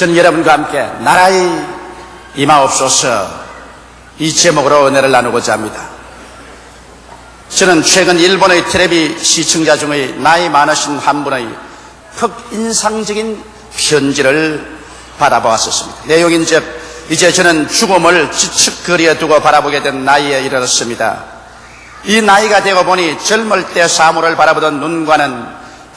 저는 여러분과 함께 나라의 임하옵소서 이 제목으로 은혜를 나누고자 합니다. 저는 최근 일본의 텔레비 시청자 중의 나이 많으신 한 분의 극인상적인 편지를 받아보았습니다. 내용인즉 이제 저는 죽음을 지측거리에 두고 바라보게 된 나이에 이르렀습니다. 이 나이가 되고 보니 젊을 때 사물을 바라보던 눈과는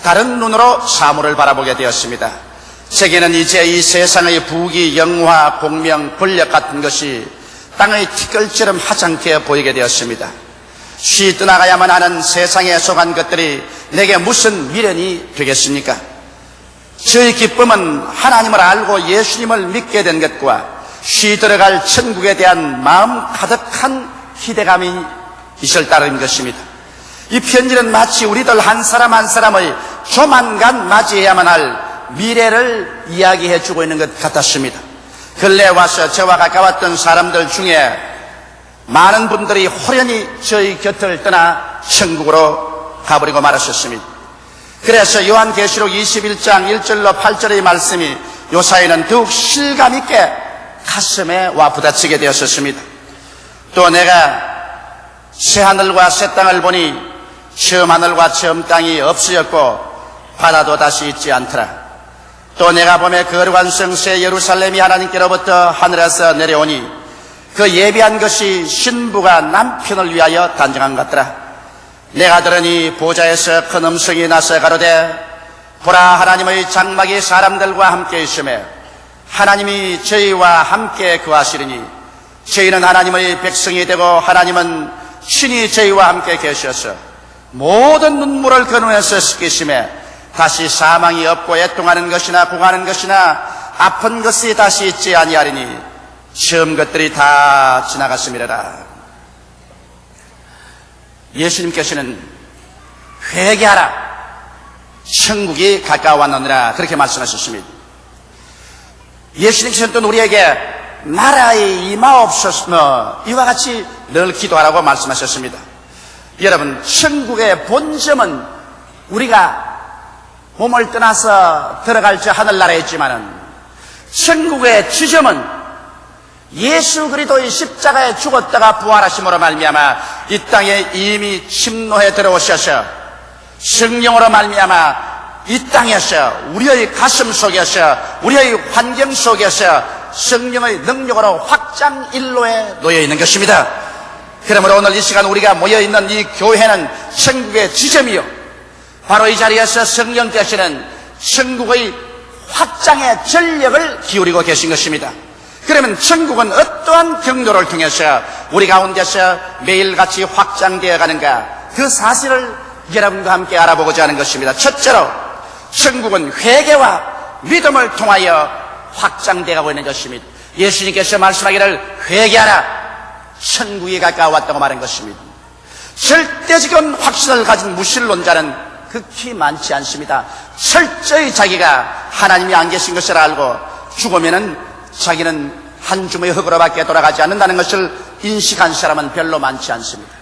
다른 눈으로 사물을 바라보게 되었습니다. 제게는 이제 이 세상의 부귀, 영화, 공명, 권력 같은 것이 땅의 티끌처럼 하찮게 보이게 되었습니다. 쉬 떠나가야만 하는 세상에 속한 것들이 내게 무슨 미련이 되겠습니까? 저의 기쁨은 하나님을 알고 예수님을 믿게 된 것과 쉬 들어갈 천국에 대한 마음 가득한 기대감이 있을 따름인 것입니다. 이 편지는 마치 우리들 한 사람 한 사람의 조만간 맞이해야만 할 미래를 이야기해주고 있는 것 같았습니다. 근래에 와서 저와 가까웠던 사람들 중에 많은 분들이 호련히 저희 곁을 떠나 천국으로 가버리고 말았었습니다. 그래서 요한계시록 21장 1절로 8절의 말씀이 요사이는 더욱 실감 있게 가슴에 와 부딪히게 되었었습니다. 또 내가 새 하늘과 새 땅을 보니 처음 하늘과 처음 땅이 없어졌고 바다도 다시 있지 않더라. 또 내가 보매 거룩한 성새 예루살렘이 하나님께로부터 하늘에서 내려오니 그 예비한 것이 신부가 남편을 위하여 단정한 것 같더라. 내가 들으니 보좌에서 큰 음성이 나서 가로되 보라, 하나님의 장막이 사람들과 함께 있으며 하나님이 저희와 함께 거하시리니 저희는 하나님의 백성이 되고 하나님은 친히 저희와 함께 계셔서 모든 눈물을 그 눈에서 씻기시며 다시 사망이 없고 애통하는 것이나 공하는 것이나 아픈 것이 다시 있지 아니하리니 처음 것들이 다 지나갔음이라. 예수님께서는 회개하라, 천국이 가까워왔느니라 그렇게 말씀하셨습니다. 예수님께서는 또 우리에게 나라의 임하옵소서 이와 같이 늘 기도하라고 말씀하셨습니다. 여러분, 천국의 본점은 우리가 몸을 떠나서 들어갈 저 하늘나라에 있지만은 천국의 지점은 예수 그리스도의 십자가에 죽었다가 부활하심으로 말미암아 이 땅에 이미 침노해 들어오셔서 성령으로 말미암아 이 땅에서 우리의 가슴 속에서 우리의 환경 속에서 성령의 능력으로 확장일로에 놓여 있는 것입니다. 그러므로 오늘 이 시간 우리가 모여있는 이 교회는 천국의 지점이요, 바로 이 자리에서 성령께서는 천국의 확장의 전력을 기울이고 계신 것입니다. 그러면 천국은 어떠한 경로를 통해서 우리 가운데서 매일같이 확장되어 가는가, 그 사실을 여러분과 함께 알아보고자 하는 것입니다. 첫째로 천국은 회개와 믿음을 통하여 확장되어 가고 있는 것입니다. 예수님께서 말씀하기를 회개하라, 천국이 가까워왔다고 말한 것입니다. 절대적인 확신을 가진 무신론자는 극히 많지 않습니다. 철저히 자기가 하나님이 안 계신 것을 알고 죽으면은 자기는 한 줌의 흙으로밖에 돌아가지 않는다는 것을 인식한 사람은 별로 많지 않습니다.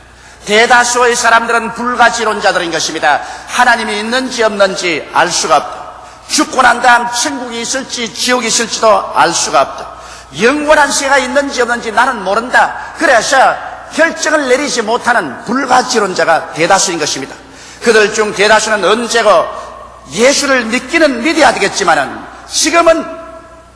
대다수의 사람들은 불가지론자들인 것입니다. 하나님이 있는지 없는지 알 수가 없다. 죽고 난 다음 천국이 있을지 지옥이 있을지도 알 수가 없다. 영원한 세가 있는지 없는지 나는 모른다. 그래서 결정을 내리지 못하는 불가지론자가 대다수인 것입니다. 그들 중 대다수는 언제고 예수를 믿기는 믿어야 되겠지만은 지금은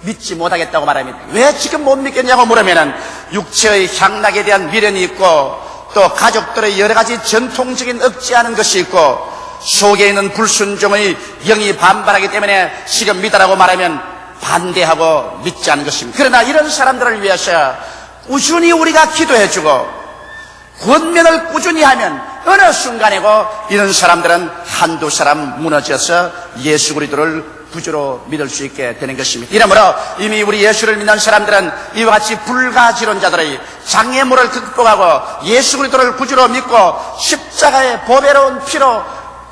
믿지 못하겠다고 말합니다. 왜 지금 못 믿겠냐고 물으면은 육체의 향락에 대한 미련이 있고 또 가족들의 여러 가지 전통적인 억제하는 것이 있고 속에 있는 불순종의 영이 반발하기 때문에 지금 믿으라고 말하면 반대하고 믿지 않는 것입니다. 그러나 이런 사람들을 위해서 꾸준히 우리가 기도해주고 권면을 꾸준히 하면 어느 순간이고 이런 사람들은 한두 사람 무너져서 예수 그리스도를 구주로 믿을 수 있게 되는 것입니다. 이러므로 이미 우리 예수를 믿는 사람들은 이와 같이 불가지론자들의 장애물을 극복하고 예수 그리스도를 구주로 믿고 십자가의 보배로운 피로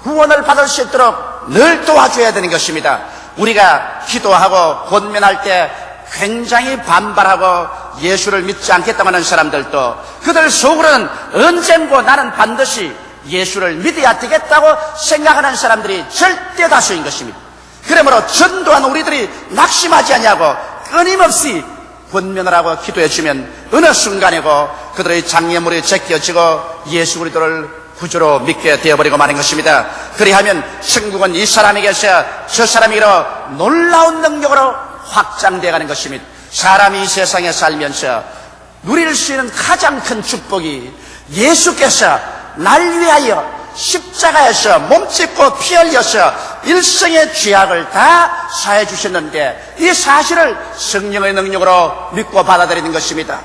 구원을 받을 수 있도록 늘 도와줘야 되는 것입니다. 우리가 기도하고 권면할 때 굉장히 반발하고 예수를 믿지 않겠다고 하는 사람들도 그들 속으로는 언젠고 나는 반드시 예수를 믿어야 되겠다고 생각하는 사람들이 절대 다수인 것입니다. 그러므로 전도한 우리들이 낙심하지 아니하고 끊임없이 권면을 하고 기도해 주면 어느 순간이고 그들의 장애물이 제껴지고 예수 그리스도를 구주로 믿게 되어버리고 마는 것입니다. 그리하면 천국은 이 사람에게서 저 사람에게로 놀라운 능력으로 확장되어가는 것입니다. 사람이 이 세상에 살면서 누릴 수 있는 가장 큰 축복이 예수께서 날 위하여 십자가에서 몸짓고 피 흘려서 일생의 죄악을 다 사해 주셨는데 이 사실을 성령의 능력으로 믿고 받아들이는 것입니다.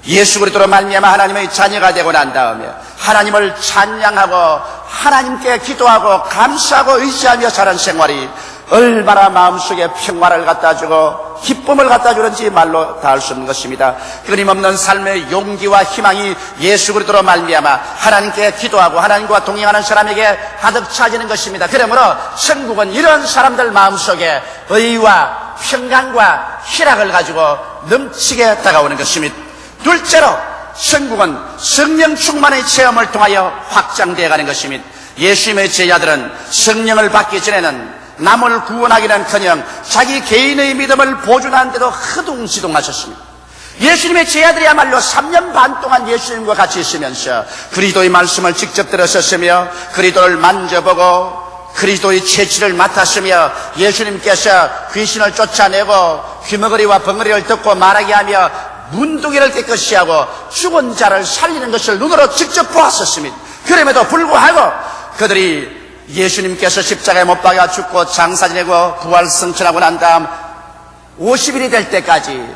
예수 그리스도로 말미암아 하나님의 자녀가 되고 난 다음에 하나님을 찬양하고 하나님께 기도하고 감사하고 의지하며 사는 생활이 얼마나 마음속에 평화를 갖다 주고 기쁨을 갖다 주는지 말로 다 할 수 없는 것입니다. 끊임없는 삶의 용기와 희망이 예수 그리스도로 말미암아 하나님께 기도하고 하나님과 동행하는 사람에게 가득 차지는 것입니다. 그러므로 천국은 이런 사람들 마음속에 의와 평강과 희락을 가지고 넘치게 다가오는 것입니다. 둘째로 천국은 성령 충만의 체험을 통하여 확장되어 가는 것입니다. 예수님의 제자들은 성령을 받기 전에는 남을 구원하기는커녕 자기 개인의 믿음을 보존하는 데도 허둥지둥하셨습니다. 예수님의 제자들이야말로 3년 반 동안 예수님과 같이 있으면서 그리스도의 말씀을 직접 들었었으며 그리스도를 만져보고 그리스도의 채취를 맡았으며 예수님께서 귀신을 쫓아내고 귀머거리와 벙어리를 듣고 말하게 하며 문둥이를 깨끗이 하고 죽은 자를 살리는 것을 눈으로 직접 보았었습니다. 그럼에도 불구하고 그들이 예수님께서 십자가에 못 박아 죽고 장사 지내고 부활 승천하고 난 다음 50일이 될 때까지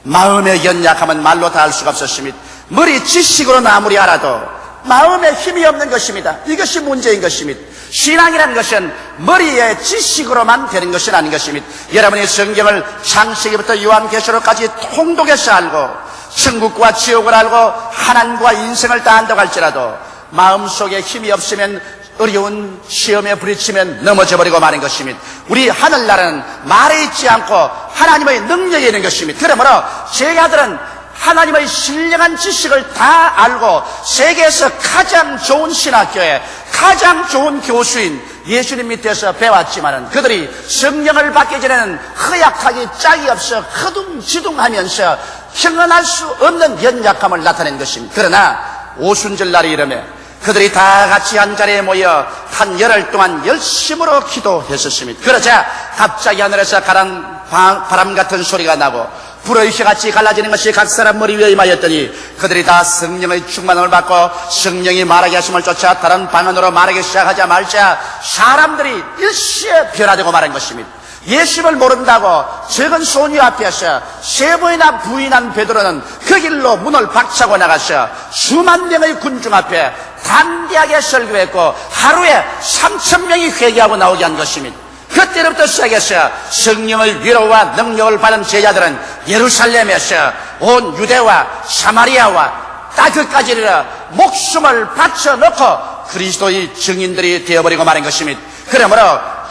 마음의 연약함은 말로 다 할 수가 없었습니다. 머리 지식으로는 아무리 알아도 마음에 힘이 없는 것입니다. 이것이 문제인 것입니다. 신앙이라는 것은 머리의 지식으로만 되는 것은 아닌 것입니다. 여러분이 성경을 창세기부터 요한계시록까지 통독해서 알고 천국과 지옥을 알고 하나님과 인생을 다 안다고 할지라도 마음속에 힘이 없으면 어려운 시험에 부딪히면 넘어져 버리고 마는 것입니다. 우리 하늘나라는 말에 있지 않고 하나님의 능력이 있는 것입니다. 그러므로 제자들은 하나님의 신령한 지식을 다 알고 세계에서 가장 좋은 신학교에 가장 좋은 교수인 예수님 밑에서 배웠지만은 그들이 성령을 받기 전에는 허약하기 짝이 없어 허둥지둥하면서 평안할 수 없는 연약함을 나타낸 것입니다. 그러나 오순절 날이 이르매 그들이 다 같이 한 자리에 모여 한 열흘 동안 열심으로 기도했었습니다. 그러자 갑자기 하늘에서 가란 바람 같은 소리가 나고 불의 휘같이 갈라지는 것이 각 사람 머리 위에 임하였더니 그들이 다 성령의 충만함을 받고 성령이 말하게 하심을 쫓아 다른 방언으로 말하기 시작하자 말자 사람들이 일시에 변화되고 말한 것입니다. 예수를 모른다고 적은 소녀 앞에서 세 번이나 부인한 베드로는 그 길로 문을 박차고 나가서 수만 명의 군중 앞에 담대하게 설교했고 하루에 3,000명이 회개하고 나오게 한 것입니다. 그때부터 시작해서 성령의 위로와 능력을 받은 제자들은 예루살렘에서 온 유대와 사마리아와 땅끝까지 이르러 목숨을 바쳐놓고 그리스도의 증인들이 되어버리고 마는 것입니다. 그러므로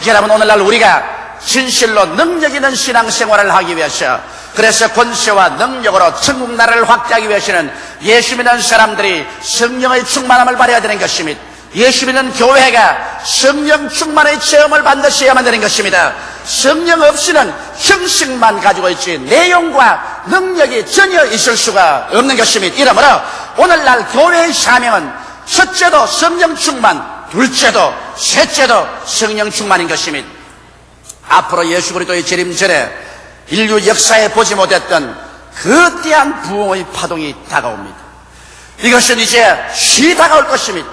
여러분 오늘날 우리가 진실로 능력 있는 신앙생활을 하기 위해서 그래서 권세와 능력으로 천국 나라를 확대하기 위해서는 예수 믿는 사람들이 성령의 충만함을 받아야 되는 것입니다. 예수 믿는 교회가 성령 충만의 체험을 반드시 해야만 되는 것입니다. 성령 없이는 형식만 가지고 있지 내용과 능력이 전혀 있을 수가 없는 것입니다. 이러므로 오늘날 교회의 사명은 첫째도 성령 충만, 둘째도 셋째도 성령 충만인 것입니다. 앞으로 예수 그리스도의 재림 전에 인류 역사에 보지 못했던 거대한 부흥의 파동이 다가옵니다. 이것은 이제 쉬 다가올 것입니다.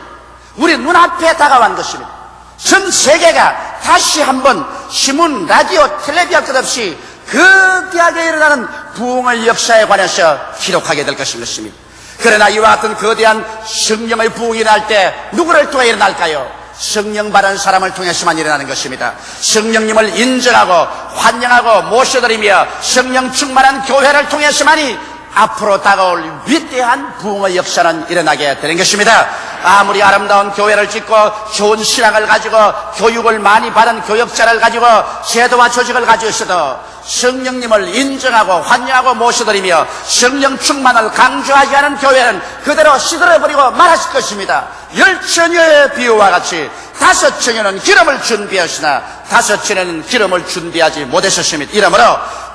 우리 눈앞에 다가온 것입니다. 전 세계가 다시 한번 신문, 라디오, 텔레비전 끝없이 거대하게 일어나는 부흥의 역사에 관해서 기록하게 될 것입니다. 그러나 이와 같은 거대한 성령의 부흥이 날 때 누구를 통해 일어날까요? 성령 받은 사람을 통해서만 일어나는 것입니다. 성령님을 인정하고 환영하고 모셔드리며 성령 충만한 교회를 통해서만이 앞으로 다가올 위대한 부흥의 역사는 일어나게 되는 것입니다. 아무리 아름다운 교회를 짓고 좋은 신앙을 가지고 교육을 많이 받은 교역자를 가지고 제도와 조직을 가지고 있어도 성령님을 인정하고 환영하고 모셔드리며 성령 충만을 강조하지 않은 교회는 그대로 시들어버리고 말하실 것입니다. 10처녀의 비유와 같이 5처녀는 기름을 준비하시나 5처녀는 기름을 준비하지 못하셨습니다. 이러므로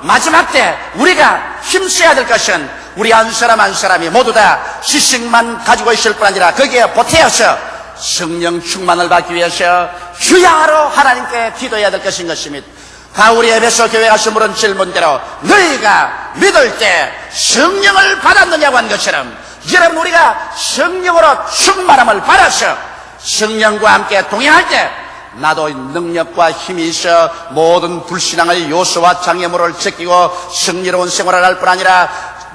마지막 때 우리가 힘써야 될 것은 우리 한 사람 한 사람이 모두 다 지식만 가지고 있을 뿐 아니라 거기에 보태어서 성령 충만을 받기 위해서 주야로 하나님께 기도해야 될 것인 것입니다. 바울이 에베소 교회 가서 물은 질문대로 너희가 믿을 때 성령을 받았느냐고 한 것처럼 여러분 우리가 성령으로 충만함을 받아서 성령과 함께 동행할 때 나도 능력과 힘이 있어 모든 불신앙의 요소와 장애물을 제끼고 승리로운 생활을 할 뿐 아니라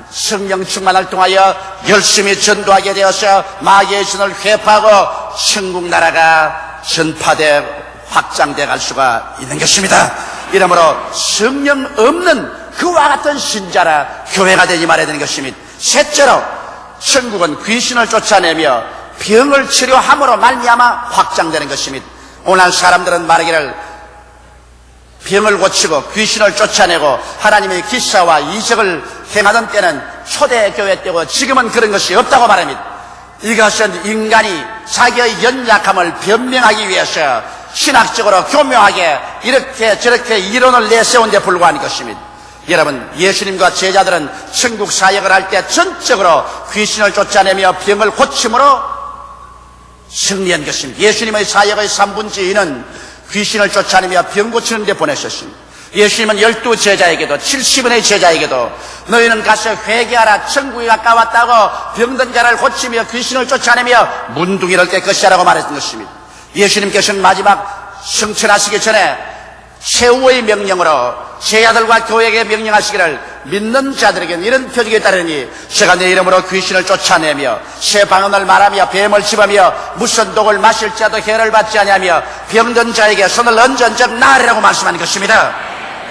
성령 충만을 통하여 열심히 전도하게 되어서 마귀의 신을 회파하고 천국 나라가 전파돼 확장돼 갈 수가 있는 것입니다. 이러므로 성령 없는 그와 같은 신자라 교회가 되지 말아야 되는 것입니다. 셋째로 천국은 귀신을 쫓아내며 병을 치료함으로 말미암아 확장되는 것입니다. 오늘 사람들은 말하기를 병을 고치고 귀신을 쫓아내고 하나님의 기사와 이적을 행하던 때는 초대교회 때고 지금은 그런 것이 없다고 말합니다. 이것은 인간이 자기의 연약함을 변명하기 위해서 신학적으로 교묘하게 이렇게 저렇게 이론을 내세운 데 불과한 것입니다. 여러분 예수님과 제자들은 천국 사역을 할 때 전적으로 귀신을 쫓아내며 병을 고침으로 승리한 것입니다. 예수님의 사역의 3분의 2는 귀신을 쫓아내며 병 고치는 데 보내셨습니다. 예수님은 12제자에게도 70인의 제자에게도 너희는 가서 회개하라 천국이 가까웠다고 병든 자를 고치며 귀신을 쫓아내며 문둥이를 깨끗이 하라고 말했던 것입니다. 예수님께서는 마지막 승천하시기 전에 최후의 명령으로 제자들과 교회에게 명령하시기를 믿는 자들에게는 이런 표적이 따르니 제가 내 이름으로 귀신을 쫓아내며 새 방언을 말하며 뱀을 집으며 무슨 독을 마실지라도 해를 받지 아니하며 병든 자에게 손을 얹은 적 나으리라고 말씀하는 것입니다.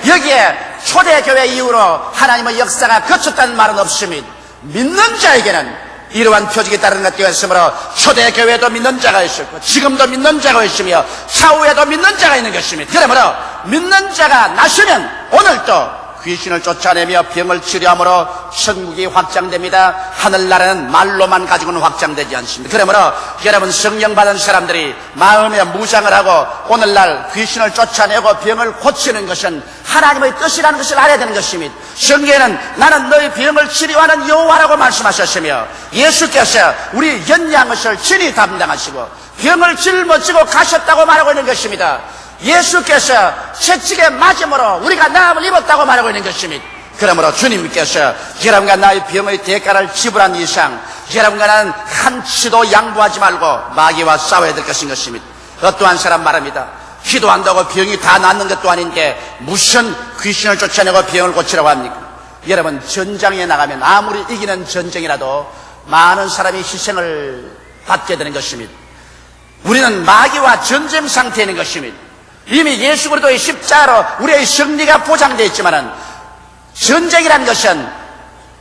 여기에 초대교회 이후로 하나님의 역사가 거쳤다는 말은 없습니다. 믿는 자에게는 이러한 표적이 따르는 것들이 있으므로 초대교회도 믿는 자가 있었고 지금도 믿는 자가 있으며 차후에도 믿는 자가 있는 것입니다. 그러므로 믿는 자가 나시면 오늘도 귀신을 쫓아내며 병을 치료함으로 천국이 확장됩니다. 하늘나라는 말로만 가지고는 확장되지 않습니다. 그러므로 여러분 성령 받은 사람들이 마음에 무장을 하고 오늘날 귀신을 쫓아내고 병을 고치는 것은 하나님의 뜻이라는 것을 알아야 되는 것입니다. 성경에는 나는 너희 병을 치료하는 여호와라고 말씀하셨으며 예수께서 우리 연약한 것을 친히 담당하시고 병을 짊어지고 가셨다고 말하고 있는 것입니다. 예수께서 채찍에 맞음으로 우리가 나음을 입었다고 말하고 있는 것입니다. 그러므로 주님께서 여러분과 나의 병의 대가를 지불한 이상 여러분과 나는 한치도 양보하지 말고 마귀와 싸워야 될 것인 것입니다. 어떠한 사람 말합니다. 기도한다고 병이 다 낫는 것도 아닌데 무슨 귀신을 쫓아내고 병을 고치라고 합니까? 여러분 전장에 나가면 아무리 이기는 전쟁이라도 많은 사람이 희생을 받게 되는 것입니다. 우리는 마귀와 전쟁 상태에 있는 것입니다. 이미 예수 그리스도의 십자가로 우리의 승리가 보장되어 있지만은 전쟁이라는 것은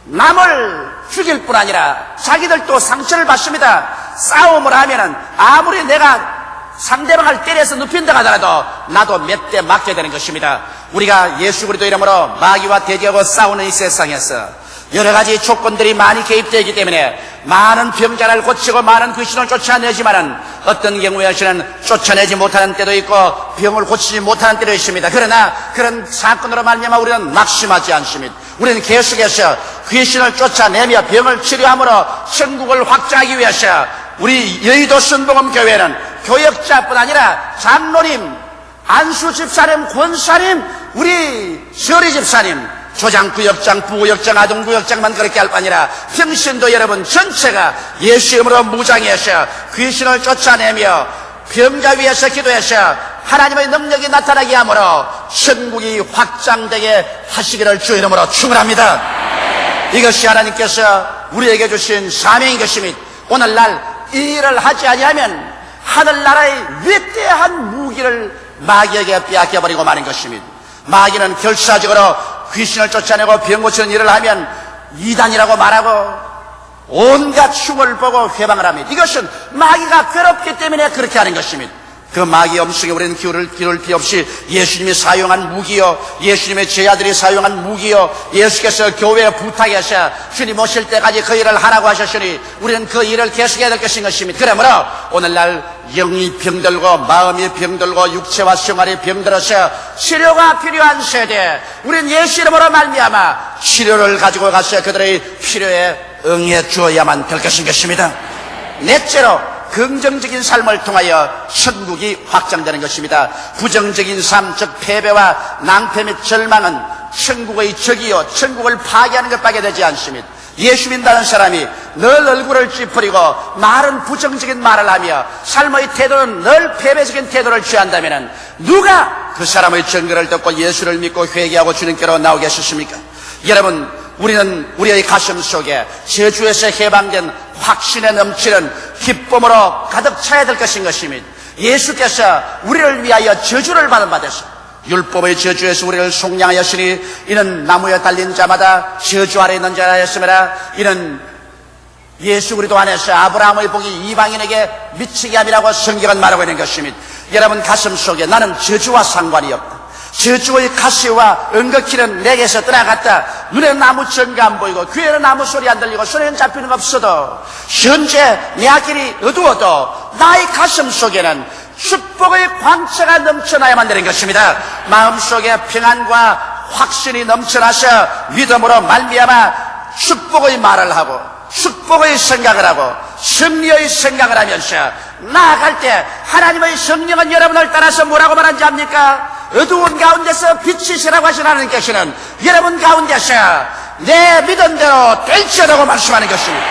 남을 죽일 뿐 아니라 자기들도 상처를 받습니다. 싸움을 하면은 아무리 내가 상대방을 때려서 눕힌다 하더라도 나도 몇 대 맞게 되는 것입니다. 우리가 예수 그리스도 이름으로 마귀와 대적하고 싸우는 이 세상에서 여러 가지 조건들이 많이 개입되기 때문에 많은 병자를 고치고 많은 귀신을 쫓아내지만은 어떤 경우에는 쫓아내지 못하는 때도 있고 병을 고치지 못하는 때도 있습니다. 그러나 그런 사건으로 말미암아 우리는 낙심하지 않습니다. 우리는 계속해서 귀신을 쫓아내며 병을 치료함으로 천국을 확장하기 위해서 우리 여의도 순복음교회는 교역자뿐 아니라 장로님, 안수 집사님, 권사님, 우리 서리 집사님, 조장구역장, 부구역장, 아동구역장만 그렇게 할 뿐 아니라 평신도 여러분 전체가 예수 이름으로 무장해서 귀신을 쫓아내며 병자 위에서 기도해서 하나님의 능력이 나타나게 함으로 천국이 확장되게 하시기를 주 이름으로 축원합니다. 이것이 하나님께서 우리에게 주신 사명인 것입니다. 오늘날 이 일을 하지 아니하면 하늘나라의 위대한 무기를 마귀에게 빼앗겨버리고 마는 것입니다. 마귀는 결사적으로 귀신을 쫓아내고 병 고치는 일을 하면 이단이라고 말하고 온갖 흉을 보고 회방을 합니다. 이것은 마귀가 괴롭기 때문에 그렇게 하는 것입니다. 그 마귀 엄속에 우리는 기울을 피 없이 예수님이 사용한 무기요, 예수님의 제자들이 사용한 무기요, 예수께서 교회에 부탁하셔 주님 오실 때까지 그 일을 하라고 하셨으니 우리는 그 일을 계속해야 될 것인 것입니다. 그러므로 오늘날 영이 병들고 마음이 병들고 육체와 생활이 병들어서 치료가 필요한 세대, 우리는 예수 이름으로 말미암아 치료를 가지고 가서 그들의 필요에 응해 주어야만 될 것인 것입니다. 넷째로 긍정적인 삶을 통하여 천국이 확장되는 것입니다. 부정적인 삶, 즉 패배와 낭패 및 절망은 천국의 적이요, 천국을 파괴하는 것밖에 되지 않습니다. 예수 믿는다는 사람이 늘 얼굴을 찌푸리고 말은 부정적인 말을 하며 삶의 태도는 늘 패배적인 태도를 취한다면 누가 그 사람의 증거를 듣고 예수를 믿고 회개하고 주님께로 나오겠습니까? 여러분, 우리는 우리의 가슴 속에 저주에서 해방된 확신에 넘치는 기쁨으로 가득 차야 될 것인 것입니다. 예수께서 우리를 위하여 저주를 받으셔 율법의 저주에서 우리를 속량하였으니 이는 나무에 달린 자마다 저주 아래 있는 자였음이라. 이는 예수 그리스도 안에서 아브라함의 복이 이방인에게 미치게 함이라고 성경은 말하고 있는 것입니다. 여러분 가슴 속에 나는 저주와 상관이 없다, 저주의 가시와 은거키는 내게서 떠나갔다, 눈에는 아무 증거 안 보이고 귀에는 아무 소리 안 들리고 손에는 잡히는 거 없어도 현재 내 앞길이 어두워도 나의 가슴 속에는 축복의 광채가 넘쳐나야만 되는 것입니다. 마음속에 평안과 확신이 넘쳐나서 믿음으로 말미암아 축복의 말을 하고 축복의 생각을 하고 승리의 생각을 하면서 나아갈 때 하나님의 성령은 여러분을 따라서 뭐라고 말하는지 압니까? 어두운 가운데서 빛이시라고 하신 하나님께서는 여러분 가운데서 내 믿음대로 될지어라고 말씀하는 것입니다.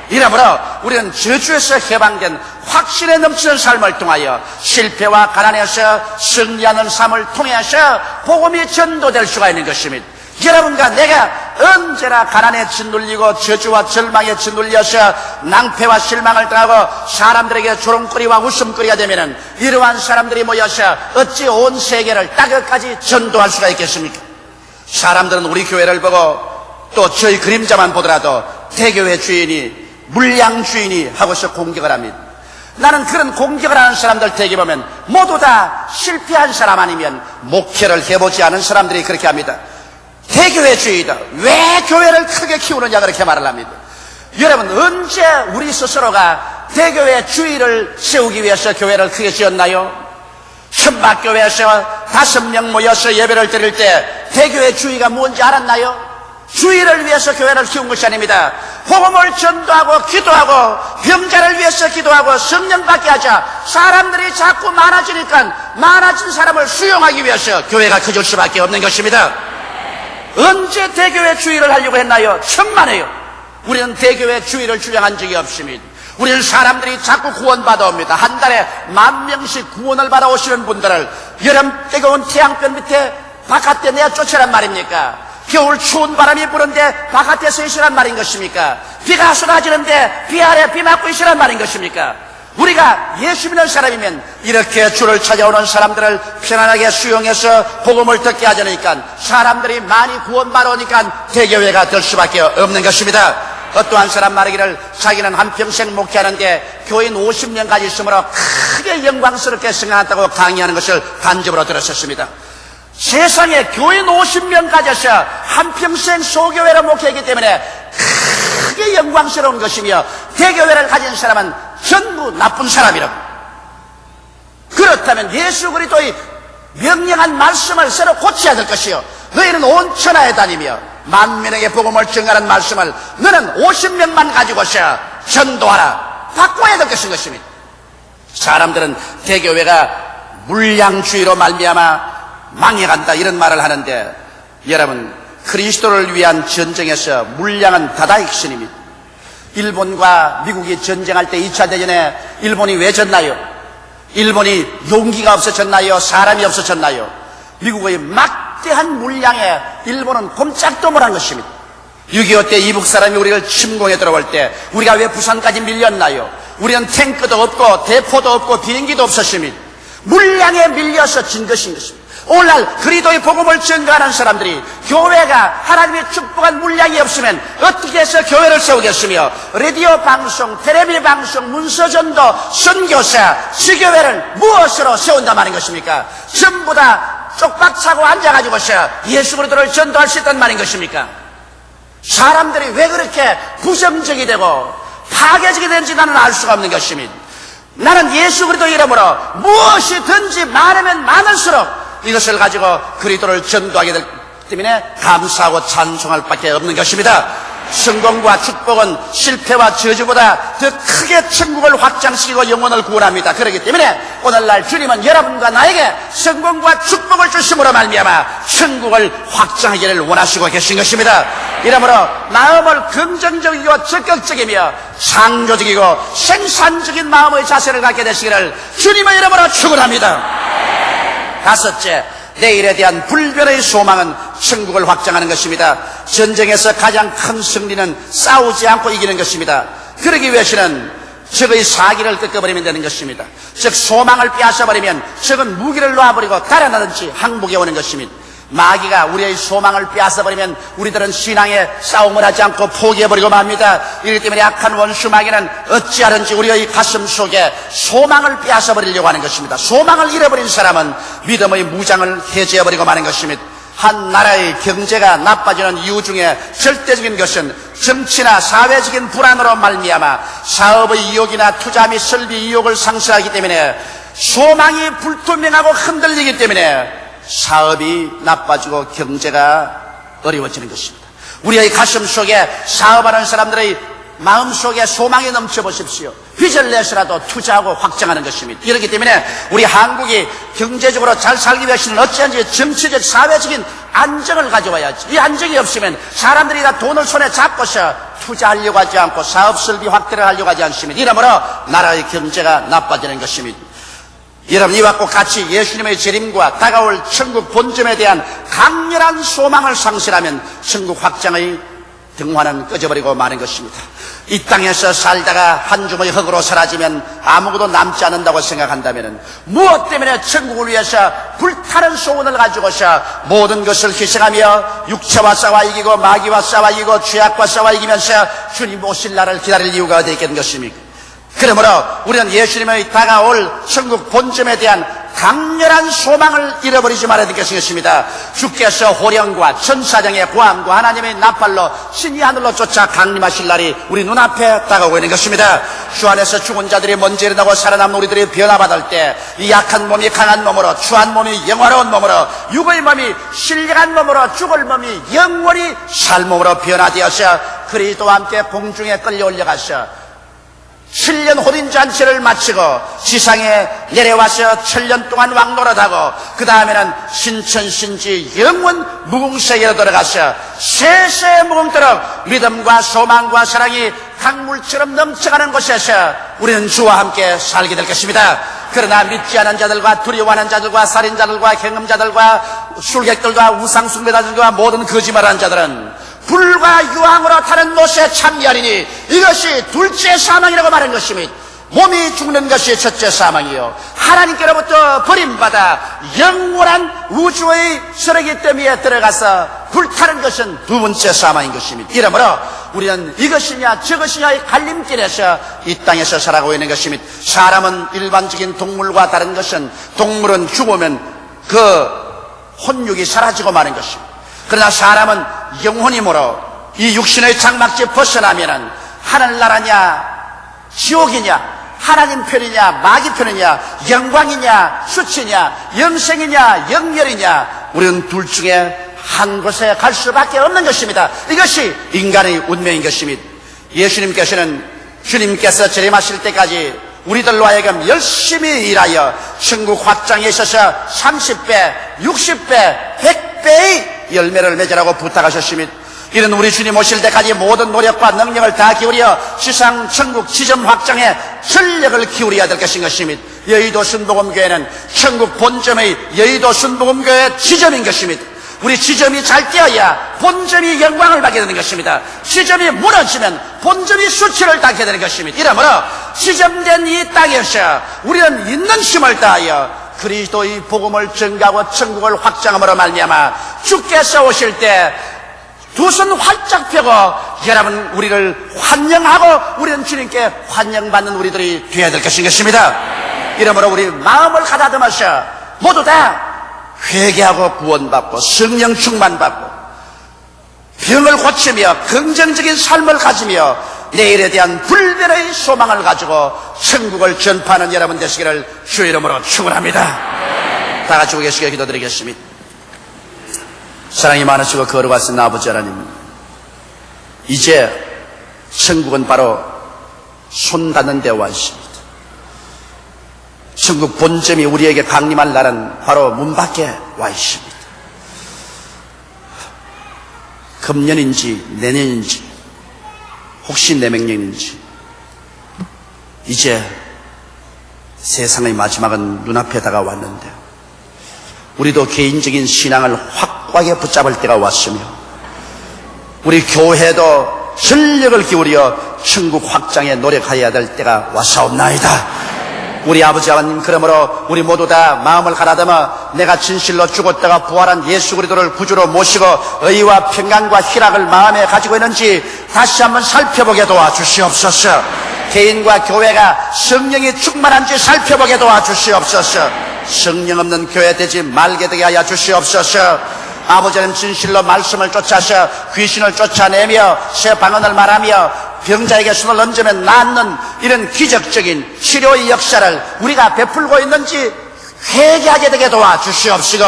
이러므로 우리는 저주에서 해방된 확신에 넘치는 삶을 통하여 실패와 가난에서 승리하는 삶을 통해서 복음이 전도될 수가 있는 것입니다. 여러분과 내가 언제나 가난에 짓눌리고 저주와 절망에 짓눌려서 낭패와 실망을 당하고 사람들에게 조롱거리와 웃음거리가 되면 이러한 사람들이 모여서 어찌 온 세계를 따뜻까지 전도할 수가 있겠습니까? 사람들은 우리 교회를 보고 또 저희 그림자만 보더라도 대교회 주인이 물량 주인이 하고서 공격을 합니다. 나는 그런 공격을 하는 사람들 대개 보면 모두 다 실패한 사람 아니면 목회를 해보지 않은 사람들이 그렇게 합니다. 대교회 주의다, 왜 교회를 크게 키우느냐 그렇게 말을 합니다. 여러분 언제 우리 스스로가 대교회 주의를 세우기 위해서 교회를 크게 지었나요? 천막교회에서 5명 모여서 예배를 드릴 때 대교회 주의가 뭔지 알았나요? 주의를 위해서 교회를 키운 것이 아닙니다. 복음을 전도하고 기도하고 병자를 위해서 기도하고 성령 받게 하자. 사람들이 자꾸 많아지니까 많아진 사람을 수용하기 위해서 교회가 커질 수밖에 없는 것입니다. 언제 대교회 주의를 하려고 했나요? 천만에요. 우리는 대교회 주의를 주장한 적이 없습니다. 우리는 사람들이 자꾸 구원받아 옵니다. 한 달에 10,000명씩 구원을 받아오시는 분들을 여름 뜨거운 태양볕 밑에 바깥에 내어 쫓으란 말입니까? 겨울 추운 바람이 부는데 바깥에서 있으란 말인 것입니까? 비가 쏟아지는데 비 아래 비 맞고 있으란 말인 것입니까? 우리가 예수 믿는 사람이면 이렇게 주를 찾아오는 사람들을 편안하게 수용해서 복음을 듣게 하자니까 사람들이 많이 구원받아 오니까 대교회가 될 수밖에 없는 것입니다. 어떠한 사람 말하기를 자기는 한평생 목회하는데 교인 50명까지 있으므로 크게 영광스럽게 생각한다고 강의하는 것을 간접으로 들었었습니다. 세상에 교인 50명 가져서 한평생 소교회를 목회하기 때문에 크게 영광스러운 것이며 대교회를 가진 사람은 전부 나쁜 사람이라고. 그렇다면 예수 그리스도의 명령한 말씀을 새로 고쳐야 될 것이요, 너희는 온 천하에 다니며 만민에게 복음을 전하는 말씀을 너는 50명만 가지고서 전도하라, 바꿔야 될 것인 것입니다. 사람들은 대교회가 물량주의로 말미암아 망해간다 이런 말을 하는데, 여러분 그리스도를 위한 전쟁에서 물량은 다다익선입니다. 일본과 미국이 전쟁할 때 2차 대전에 일본이 왜 졌나요? 일본이 용기가 없어졌나요? 사람이 없어졌나요? 미국의 막대한 물량에 일본은 꼼짝도 못한 것입니다. 6.25 때 이북 사람이 우리를 침공해 들어올 때 우리가 왜 부산까지 밀렸나요? 우리는 탱크도 없고 대포도 없고 비행기도 없었습니다. 물량에 밀려서 진 것인 것입니다. 오늘날 그리스도의 복음을 전가하는 사람들이 교회가 하나님의 축복한 물량이 없으면 어떻게 해서 교회를 세우겠으며 라디오 방송, 텔레비전 방송, 문서전도, 선교사, 지교회를 무엇으로 세운다 말인 것입니까? 전부 다 쪽박 차고 앉아가지고서 예수 그리스도를 전도할 수 있단 말인 것입니까? 사람들이 왜 그렇게 부정적이 되고 파괴적이 되는지 나는 알 수가 없는 것입니다. 나는 예수 그리스도 이름으로 무엇이든지 많으면 많을수록 이것을 가지고 그리스도를 전도하게 될 때문에 감사하고 찬송할 밖에 없는 것입니다. 성공과 축복은 실패와 저주보다 더 크게 천국을 확장시키고 영혼을 구원합니다. 그렇기 때문에 오늘날 주님은 여러분과 나에게 성공과 축복을 주심으로 말미암아 천국을 확장하기를 원하시고 계신 것입니다. 이러므로 마음을 긍정적이고 적극적이며 창조적이고 생산적인 마음의 자세를 갖게 되시기를 주님의 이름으로 축원합니다. 다섯째, 내일에 대한 불변의 소망은 천국을 확장하는 것입니다. 전쟁에서 가장 큰 승리는 싸우지 않고 이기는 것입니다. 그러기 위해서는 적의 사기를 꺾어버리면 되는 것입니다. 즉 소망을 빼앗아버리면 적은 무기를 놓아버리고 달아나든지 항복해 오는 것입니다. 마귀가 우리의 소망을 빼앗아버리면 우리들은 신앙의 싸움을 하지 않고 포기해버리고 맙니다. 이렇기 때문에 악한 원수 마귀는 어찌하든지 우리의 가슴 속에 소망을 빼앗아버리려고 하는 것입니다. 소망을 잃어버린 사람은 믿음의 무장을 해제해버리고 마는 것입니다. 한 나라의 경제가 나빠지는 이유 중에 절대적인 것은 정치나 사회적인 불안으로 말미암아 사업의 이욕이나 투자 및 설비 이욕을 상실하기 때문에 소망이 불투명하고 흔들리기 때문에 사업이 나빠지고 경제가 어려워지는 것입니다. 우리의 가슴 속에 사업하는 사람들의 마음 속에 소망이 넘쳐보십시오. 빚을 내서라도 투자하고 확장하는 것입니다. 이렇기 때문에 우리 한국이 경제적으로 잘 살기 위해서는 어찌한지 정치적 사회적인 안정을 가져와야지. 이 안정이 없으면 사람들이 다 돈을 손에 잡고서 투자하려고 하지 않고 사업 설비 확대를 하려고 하지 않습니다. 이러므로 나라의 경제가 나빠지는 것입니다. 여러분, 이와 같이 예수님의 재림과 다가올 천국 본점에 대한 강렬한 소망을 상실하면 천국 확장의 등화는 꺼져버리고 마는 것입니다. 이 땅에서 살다가 한 줌의 흙으로 사라지면 아무것도 남지 않는다고 생각한다면 무엇 때문에 천국을 위해서 불타는 소원을 가지고서 모든 것을 희생하며 육체와 싸워 이기고 마귀와 싸워 이기고 죄악과 싸워 이기면서 주님 오실 날을 기다릴 이유가 어디 있겠는 것입니까? 그러므로 우리는 예수님의 다가올 천국 본점에 대한 강렬한 소망을 잃어버리지 말아야 되겠습니다. 주께서 호령과 천사장의 고함과 하나님의 나팔로 신이 하늘로 쫓아 강림하실 날이 우리 눈앞에 다가오고 있는 것입니다. 주 안에서 죽은 자들이 먼저 일어나고 살아남은 우리들이 변화받을 때 이 약한 몸이 강한 몸으로, 추한 몸이 영화로운 몸으로, 육의 몸이 신령한 몸으로, 죽을 몸이 영원히 살 몸으로 변화되어서 그리스도와 함께 공중에 끌려 올려가서 7년 혼인잔치를 마치고 지상에 내려와서 7년 동안 왕노릇하고 그 다음에는 신천신지 영원 무궁세계로 들어가서 세세 무궁토록 믿음과 소망과 사랑이 강물처럼 넘쳐가는 곳에서 우리는 주와 함께 살게 될 것입니다. 그러나 믿지 않은 자들과 두려워하는 자들과 살인자들과 경음자들과 술객들과 우상숭배자들과 모든 거짓말하는 자들은 불과 유황으로 타는 못에 참여하리니 이것이 둘째 사망이라고 말한 것입니다. 몸이 죽는 것이 첫째 사망이요 하나님께로부터 버림받아 영원한 우주의 쓰레기 더미에 들어가서 불타는 것은 두 번째 사망인 것입니다. 이러므로 우리는 이것이냐 저것이냐의 갈림길에서 이 땅에서 살아가고 있는 것입니다. 사람은 일반적인 동물과 다른 것은 동물은 죽으면 그 혼육이 사라지고 마는 것입니다. 그러나 사람은 영혼이므로 이 육신의 장막지 벗어나면은 하늘나라냐 지옥이냐 하나님 편이냐 마귀 편이냐 영광이냐 수치냐 영생이냐 영멸이냐 우리는 둘 중에 한 곳에 갈 수밖에 없는 것입니다. 이것이 인간의 운명인 것입니다. 예수님께서는 주님께서 재림하실 때까지 우리들로 하여금 열심히 일하여 천국 확장에 있어서 30배, 60배, 100배의 열매를 맺으라고 부탁하셨습니다. 이런 우리 주님 오실 때까지 모든 노력과 능력을 다 기울여 지상 천국 지점 확장에 전력을 기울여야 될 것인 것입니다. 여의도 순복음교회는 천국 본점의 여의도 순복음교회 지점인 것입니다. 우리 지점이 잘 되어야 본점이 영광을 받게 되는 것입니다. 지점이 무너지면 본점이 수치를 당하게 되는 것입니다. 이러므로 지점된 이 땅에서 우리는 있는 힘을 다하여 그리스도의 복음을 전가하고 천국을 확장함으로 말미암아 주께서 오실 때 두 손 활짝 펴고 여러분 우리를 환영하고 우리는 주님께 환영받는 우리들이 되어야 될 것입니다. 이러므로 우리 마음을 가다듬어서 모두 다 회개하고 구원받고 성령 충만받고 병을 고치며 긍정적인 삶을 가지며 내일에 대한 불변의 소망을 가지고 천국을 전파하는 여러분 되시기를 주의 이름으로 축원합니다. 다 같이 계시게 기도드리겠습니다. 사랑이 많으시고 거룩하신 아버지 하나님, 이제 천국은 바로 손 닿는 데 와 있습니다. 천국 본점이 우리에게 강림할 날은 바로 문 밖에 와 있습니다. 금년인지 내년인지 혹시 내명년인지 이제 세상의 마지막은 눈앞에 다가왔는데 우리도 개인적인 신앙을 확고하게 붙잡을 때가 왔으며 우리 교회도 전력을 기울여 천국 확장에 노력해야 될 때가 왔사옵나이다. 우리 아버지 하나님, 그러므로 우리 모두 다 마음을 가다듬어 내가 진실로 죽었다가 부활한 예수 그리스도를 구주로 모시고 의와 평강과 희락을 마음에 가지고 있는지 다시 한번 살펴보게 도와주시옵소서. 개인과 교회가 성령이 충만한지 살펴보게 도와주시옵소서. 성령 없는 교회 되지 말게 되게 하여 주시옵소서. 아버지는 진실로 말씀을 쫓아서 귀신을 쫓아내며 새 방언을 말하며 병자에게 손을 얹으면 낫는 이런 기적적인 치료의 역사를 우리가 베풀고 있는지 회개하게 되게 도와주시옵시고,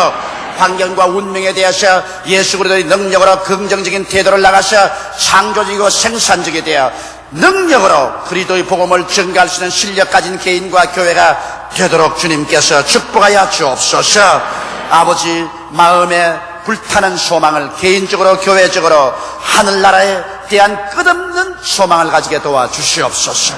환경과 운명에 대해서 예수 그리스도의 능력으로 긍정적인 태도를 나가서 창조적이고 생산적이 되어 능력으로 그리스도의 복음을 전가할 수 있는 실력 가진 개인과 교회가 되도록 주님께서 축복하여 주옵소서. 아버지, 마음에 불타는 소망을 개인적으로 교회적으로 하늘나라에 대한 끝없는 소망을 가지게 도와주시옵소서.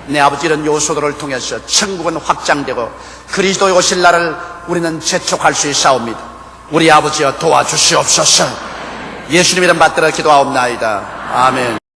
내 아버지, 이런 요소들을 통해서 천국은 확장되고 그리스도의 오실 날을 우리는 재촉할 수 있사옵니다. 우리 아버지여 도와주시옵소서. 예수님 이름 받들어 기도하옵나이다. 아멘.